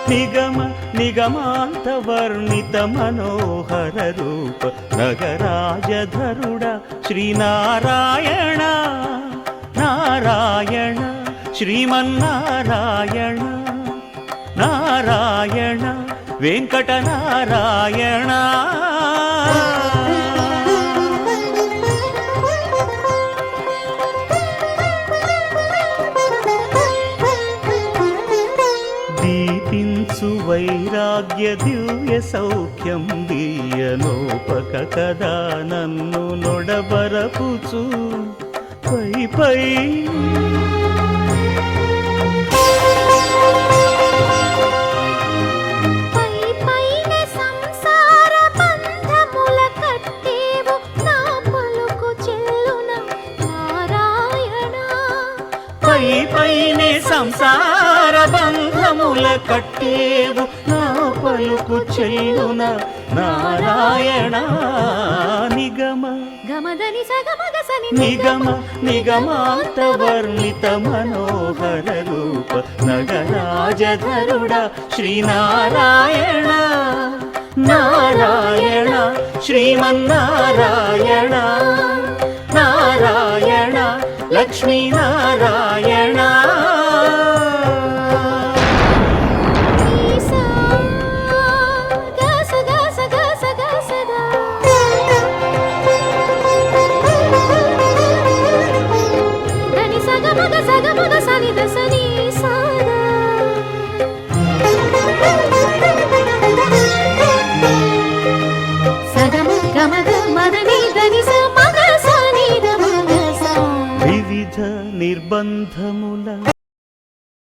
నిగమ నిగమాంత వర్ణిత మనోహర రూప నగరాజధరుడ శ్రీనారాయణ నారాయణ శ్రీమన్నారాయణ నారాయణ వెంకటనారాయణ. దీపించు వైరాగ్య దివ్య సౌఖ్యం దీయనోపక కదా నన్ను నొడబరపుచు పై పై పైనే సంసార బంధముల కట్టేవు నా పలుకు చెల్లున నారాయణ. నిగమ నిగమ నిగమాంత వర్ణిత మనోహర రూప నగరాజధరుడ శ్రీనారాయణ నారాయణ శ్రీమన్నారాయణ నారాయణ లక్ష్మీనారాయణ. వివిధ నిర్బంధముల